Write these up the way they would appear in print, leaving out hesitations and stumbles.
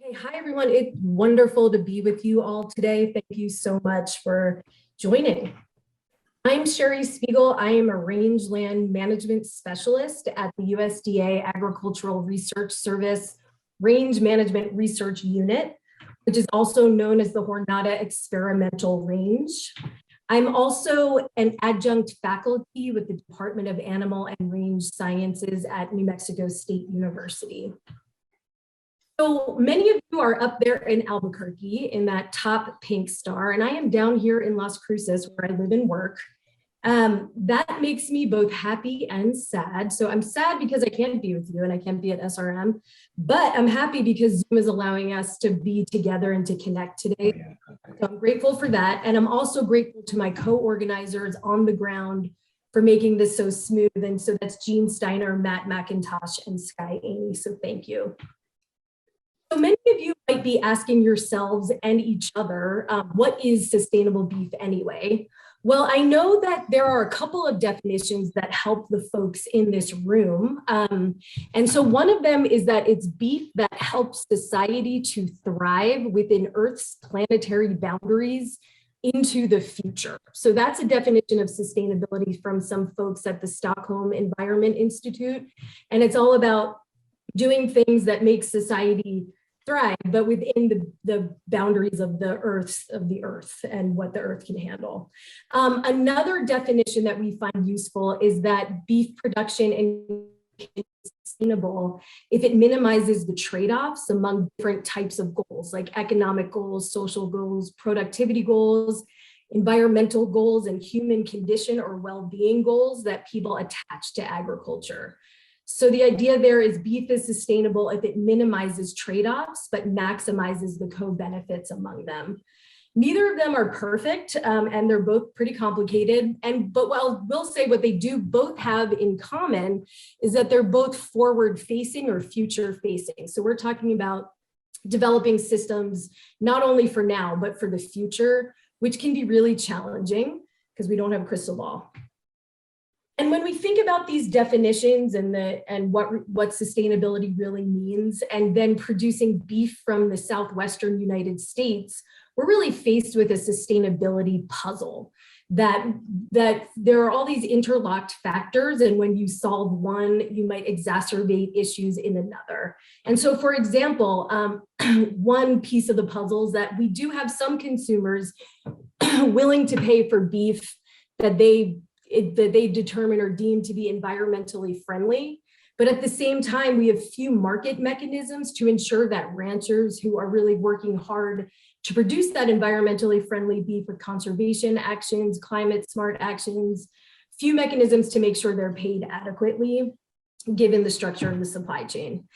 Hey, hi everyone. It's wonderful to be with you all today. Thank you so much for joining. I'm Sheri Spiegel. I am a rangeland management specialist at the USDA Agricultural Research Service Range Management Research Unit, which is also known as the Jornada Experimental Range. I'm also an adjunct faculty with the Department of Animal and Range Sciences at New Mexico State University. So many of you are up there in Albuquerque in that top pink star, and I am down here in Las Cruces where I live and work. That makes me both happy and sad. So I'm sad because I can't be with you and I can't be at SRM, but I'm happy because Zoom is allowing us to be together and to connect today. So I'm grateful for that. And I'm also grateful to my co-organizers on the ground for making this so smooth. And so that's Jean Steiner, Matt McIntosh, and Sky Amy. So thank you. So many of you might be asking yourselves and each other, what is sustainable beef anyway? Well, I know that there are a couple of definitions that help the folks in this room. And so one of them is that it's beef that helps society to thrive within Earth's planetary boundaries into the future. So that's a definition of sustainability from some folks at the Stockholm Environment Institute. And it's all about doing things that make society thrive, but within the boundaries of the earth and what the earth can handle. Another definition that we find useful is that beef production is sustainable if it minimizes the trade-offs among different types of goals, like economic goals, social goals, productivity goals, environmental goals, and human condition or well-being goals that people attach to agriculture. So the idea there is beef is sustainable if it minimizes trade-offs, but maximizes the co-benefits among them. Neither of them are perfect, and they're both pretty complicated. But we'll say what they do both have in common is that they're both forward-facing or future-facing. So we're talking about developing systems not only for now, but for the future, which can be really challenging because we don't have a crystal ball. And when we think about these definitions and what sustainability really means, and then producing beef from the southwestern United States, we're really faced with a sustainability puzzle that there are all these interlocked factors, and when you solve one, you might exacerbate issues in another. And so, for example, one piece of the puzzle is that we do have some consumers willing to pay for beef that they determine or deem to be environmentally friendly. But at the same time, we have few market mechanisms to ensure that ranchers who are really working hard to produce that environmentally friendly beef with conservation actions, climate smart actions, few mechanisms to make sure they're paid adequately, given the structure of the supply chain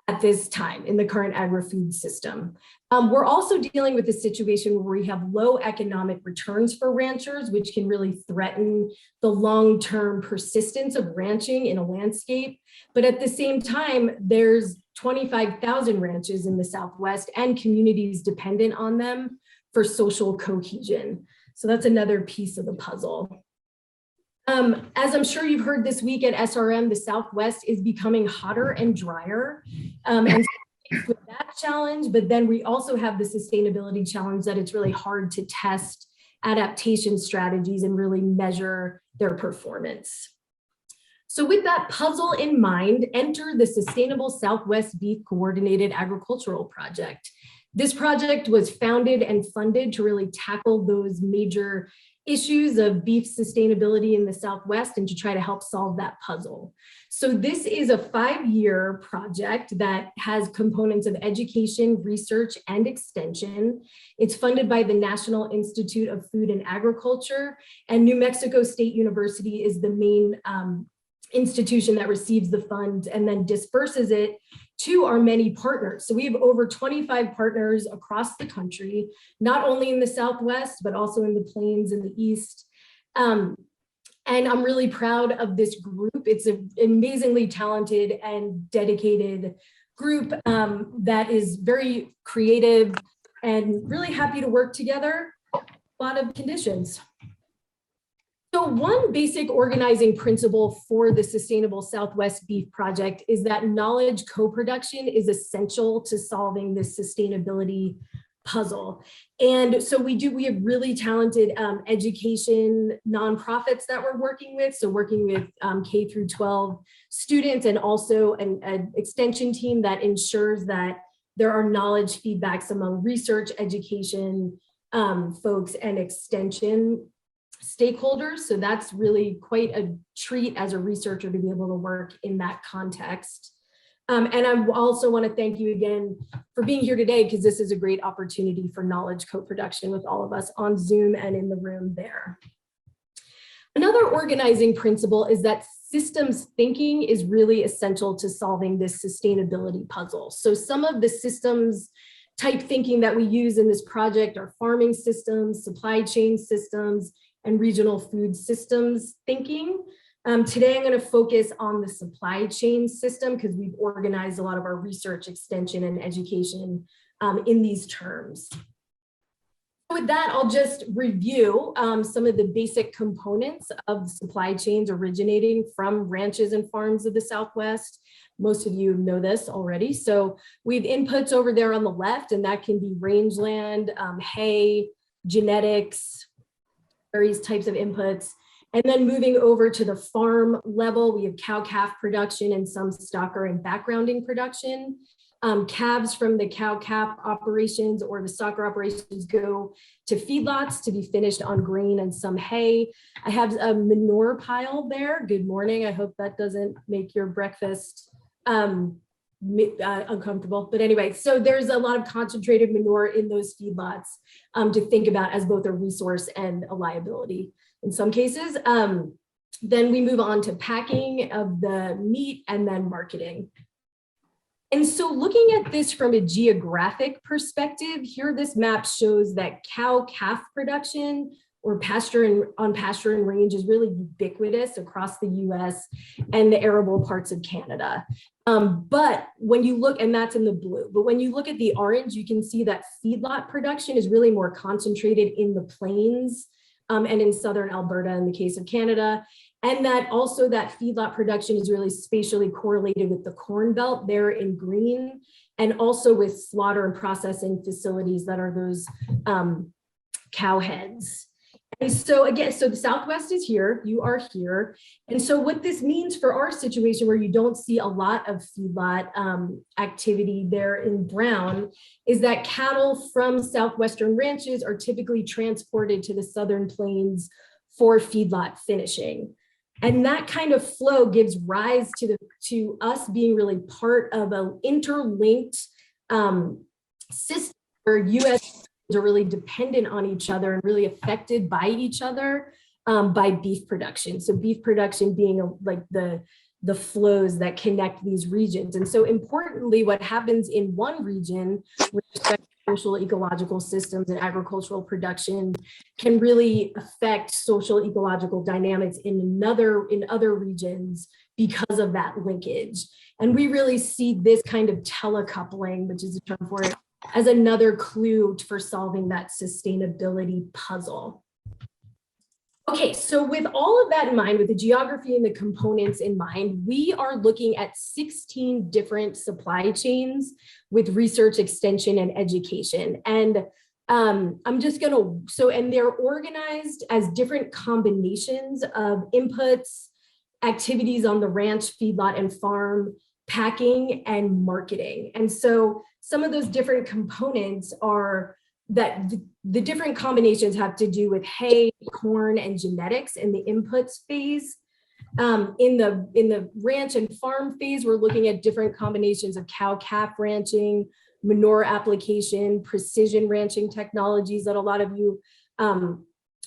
at this time in the current agri-food system. We're also dealing with a situation where we have low economic returns for ranchers, which can really threaten the long-term persistence of ranching in a landscape. But at the same time, there's 25,000 ranches in the Southwest and communities dependent on them for social cohesion. So that's another piece of the puzzle. As I'm sure you've heard this week at SRM, the Southwest is becoming hotter and drier. And with that challenge, but then we also have the sustainability challenge that it's really hard to test adaptation strategies and really measure their performance. So with that puzzle in mind, enter the Sustainable Southwest Beef Coordinated Agricultural Project. This project was founded and funded to really tackle those major issues of beef sustainability in the Southwest and to try to help solve that puzzle. So this is a 5-year project that has components of education, research, and extension. It's funded by the National Institute of Food and Agriculture, and New Mexico State University is the main institution that receives the funds and then disperses it to our many partners. So we have over 25 partners across the country, not only in the Southwest, but also in the Plains in the East. And I'm really proud of this group. It's an amazingly talented and dedicated group that is very creative and really happy to work together. A lot of conditions. So one basic organizing principle for the Sustainable Southwest Beef Project is that knowledge co-production is essential to solving this sustainability puzzle. And so we have really talented education nonprofits that we're working with. So working with K through 12 students, and also an extension team that ensures that there are knowledge feedbacks among research, education folks, and extension stakeholders. So that's really quite a treat as a researcher to be able to work in that context. And I also want to thank you again for being here today, because this is a great opportunity for knowledge co-production with all of us on Zoom and in the room there. Another organizing principle is that systems thinking is really essential to solving this sustainability puzzle. So some of the systems type thinking that we use in this project are farming systems, supply chain systems, and regional food systems thinking. Today, I'm going to focus on the supply chain system, because we've organized a lot of our research, extension, and education in these terms. With that, I'll just review some of the basic components of supply chains originating from ranches and farms of the Southwest. Most of you know this already. So we have inputs over there on the left, and that can be rangeland, hay, genetics, various types of inputs. And then moving over to the farm level, we have cow-calf production and some stocker and backgrounding production. Calves from the cow-calf operations or the stocker operations go to feedlots to be finished on grain and some hay. I have a manure pile there. Good morning. I hope that doesn't make your breakfast uncomfortable. But anyway, so there's a lot of concentrated manure in those feedlots to think about as both a resource and a liability in some cases. Then we move on to packing of the meat and then marketing. And so looking at this from a geographic perspective, here this map shows that cow-calf production or on pasture and range is really ubiquitous across the US and the arable parts of Canada. But when you look, and that's in the blue, but when you look at the orange, you can see that feedlot production is really more concentrated in the plains and in southern Alberta in the case of Canada. And that also that feedlot production is really spatially correlated with the Corn Belt there in green, and also with slaughter and processing facilities that are those cow heads. And so again, so the Southwest is here, you are here. And so what this means for our situation, where you don't see a lot of feedlot activity there in brown, is that cattle from southwestern ranches are typically transported to the southern plains for feedlot finishing. And that kind of flow gives rise to us being really part of an interlinked system where US are really dependent on each other and really affected by each other by beef production. So beef production being like the flows that connect these regions. And so importantly, what happens in one region with respect to social ecological systems and agricultural production can really affect social ecological dynamics in other regions because of that linkage. And we really see this kind of telecoupling, which is a term for it, as another clue for solving that sustainability puzzle. Okay, so with all of that in mind, with the geography and the components in mind, we are looking at 16 different supply chains with research, extension, and education. And I'm just gonna, and they're organized as different combinations of inputs, activities on the ranch, feedlot, and farm, packing, and marketing. And so some of those different components are that the different combinations have to do with hay, corn, and genetics in the inputs phase. In the ranch and farm phase, we're looking at different combinations of cow-calf ranching, manure application, precision ranching technologies that a lot of you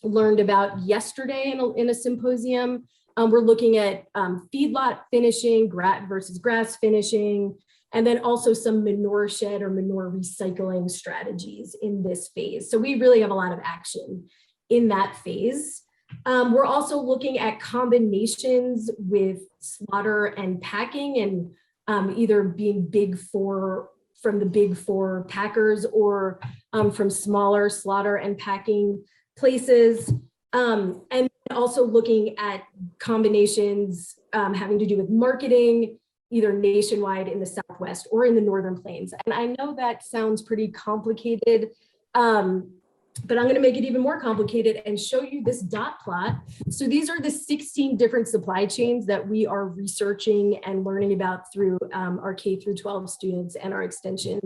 learned about yesterday in a symposium. We're looking at feedlot finishing, versus grass finishing, and then also some manure shed or manure recycling strategies in this phase. So we really have a lot of action in that phase. We're also looking at combinations with slaughter and packing, and either being from the big four packers or from smaller slaughter and packing places. And Also looking at combinations having to do with marketing, either nationwide in the Southwest or in the Northern Plains. And I know that sounds pretty complicated, but I'm going to make it even more complicated and show you this dot plot. So these are the 16 different supply chains that we are researching and learning about through our K through 12 students and our extension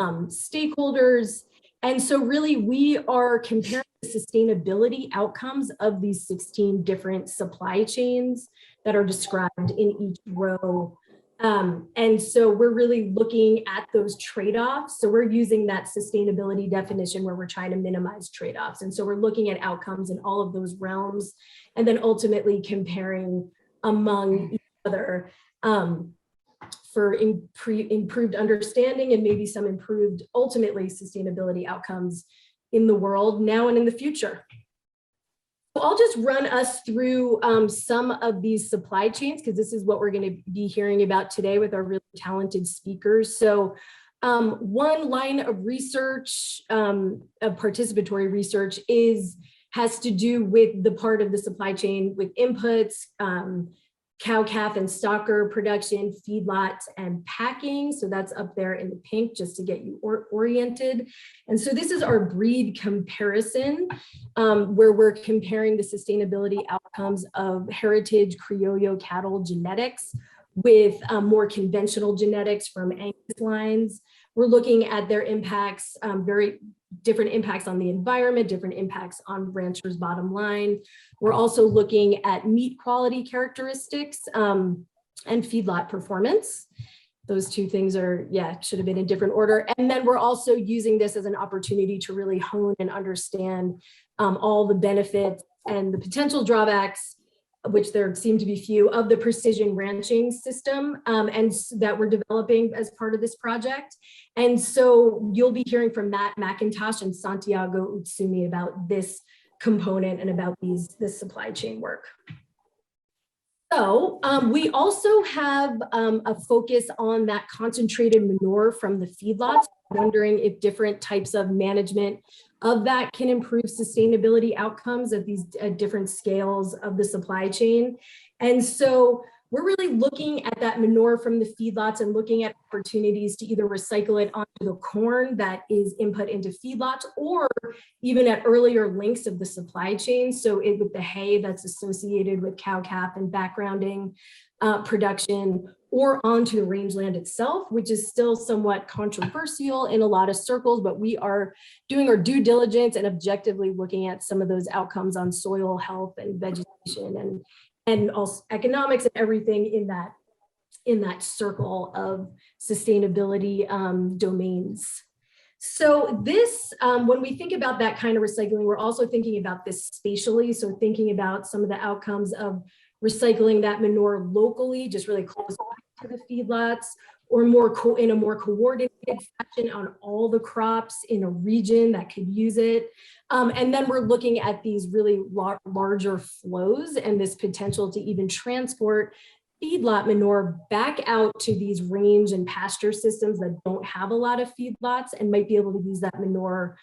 stakeholders. And so really we are comparing the sustainability outcomes of these 16 different supply chains that are described in each row. And so we're really looking at those trade-offs. So we're using that sustainability definition where we're trying to minimize trade-offs. And so we're looking at outcomes in all of those realms and then ultimately comparing among each other for improved understanding and maybe some improved ultimately sustainability outcomes in the world now and in the future. I'll just run us through some of these supply chains because this is what we're going to be hearing about today with our really talented speakers. So one line of research, of participatory research has to do with the part of the supply chain with inputs, cow, calf, and stocker production, feedlots, and packing. So that's up there in the pink just to get you oriented. And so this is our breed comparison, where we're comparing the sustainability outcomes of heritage Criollo cattle genetics with more conventional genetics from Angus lines. We're looking at their impacts, very different impacts on the environment, different impacts on ranchers' bottom line. We're also looking at meat quality characteristics and feedlot performance. Those two things are, should have been in different order. And then we're also using this as an opportunity to really hone and understand all the benefits and the potential drawbacks, which there seem to be few, of the precision ranching system and that we're developing as part of this project. And so you'll be hearing from Matt McIntosh and Santiago Utsumi about this component and about this supply chain work. So we also have a focus on that concentrated manure from the feedlots, wondering if different types of management of that can improve sustainability outcomes at these different scales of the supply chain. And so we're really looking at that manure from the feedlots and looking at opportunities to either recycle it onto the corn that is input into feedlots or even at earlier links of the supply chain. So with the hay that's associated with cow, calf, and backgrounding production, or onto the rangeland itself, which is still somewhat controversial in a lot of circles, but we are doing our due diligence and objectively looking at some of those outcomes on soil health and vegetation and also economics and everything in that circle of sustainability domains. So this, when we think about that kind of recycling, we're also thinking about this spatially. So thinking about some of the outcomes of recycling that manure locally, just really close to the feedlots, or in a more coordinated fashion on all the crops in a region that could use it. And then we're looking at these really larger flows and this potential to even transport feedlot manure back out to these range and pasture systems that don't have a lot of feedlots and might be able to use that manure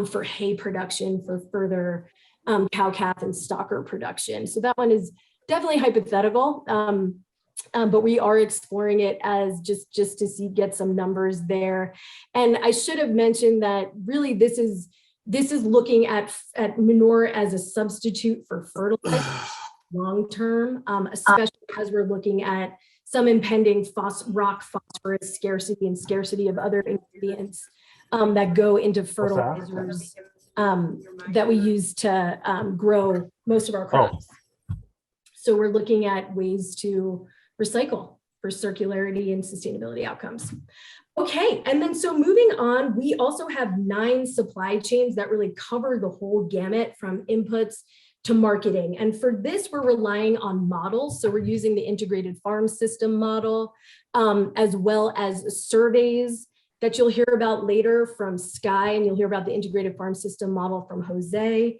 for hay production for further cow, calf, and stocker production. So that one is definitely hypothetical, but we are exploring it as just to get some numbers there. And I should have mentioned that really this is looking at manure as a substitute for fertilizer long-term, especially as we're looking at some impending rock phosphorus scarcity and scarcity of other ingredients that go into fertilizers that we use to grow most of our crops. So we're looking at ways to recycle for circularity and sustainability outcomes. Okay, and then so moving on, we also have 9 supply chains that really cover the whole gamut from inputs to marketing. And for this, we're relying on models. So we're using the integrated farm system model, as well as surveys that you'll hear about later from Sky, and you'll hear about the integrated farm system model from Jose.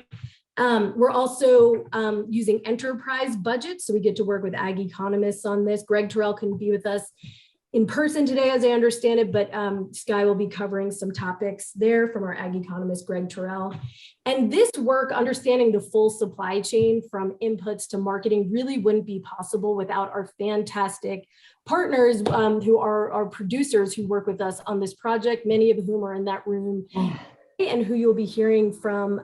We're also using enterprise budgets, so we get to work with ag economists on this. Greg Terrell couldn't be with us in person today, as I understand it, but Sky will be covering some topics there from our ag economist, Greg Terrell. And this work, understanding the full supply chain from inputs to marketing, really wouldn't be possible without our fantastic partners who are our producers who work with us on this project, many of whom are in that room and who you'll be hearing from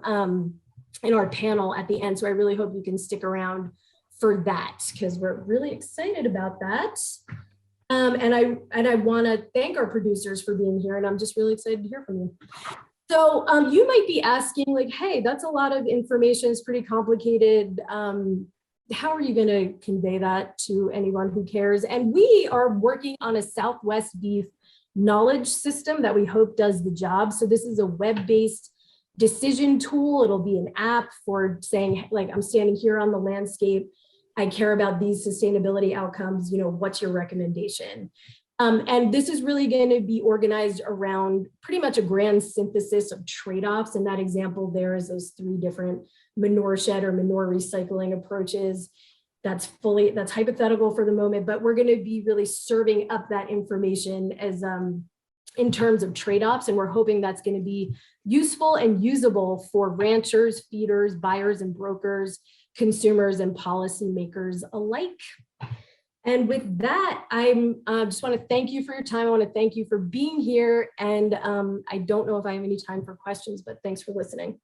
in our panel at the end. So I really hope you can stick around for that because we're really excited about that. And I want to thank our producers for being here, and I'm just really excited to hear from you. So you might be asking, like, hey, that's a lot of information, it's pretty complicated. How are you going to convey that to anyone who cares? And we are working on a Southwest beef knowledge system that we hope does the job. So this is a web-based decision tool. It'll be an app for saying, like, I'm standing here on the landscape, I care about these sustainability outcomes, you know, what's your recommendation? And this is really going to be organized around pretty much a grand synthesis of trade-offs. And that example there is those 3 different manure shed or manure recycling approaches. That's hypothetical for the moment, but we're going to be really serving up that information as in terms of trade-offs. And we're hoping that's going to be useful and usable for ranchers, feeders, buyers and brokers, consumers and policymakers alike. And with that, I just want to thank you for your time. I want to thank you for being here. And I don't know if I have any time for questions, but thanks for listening.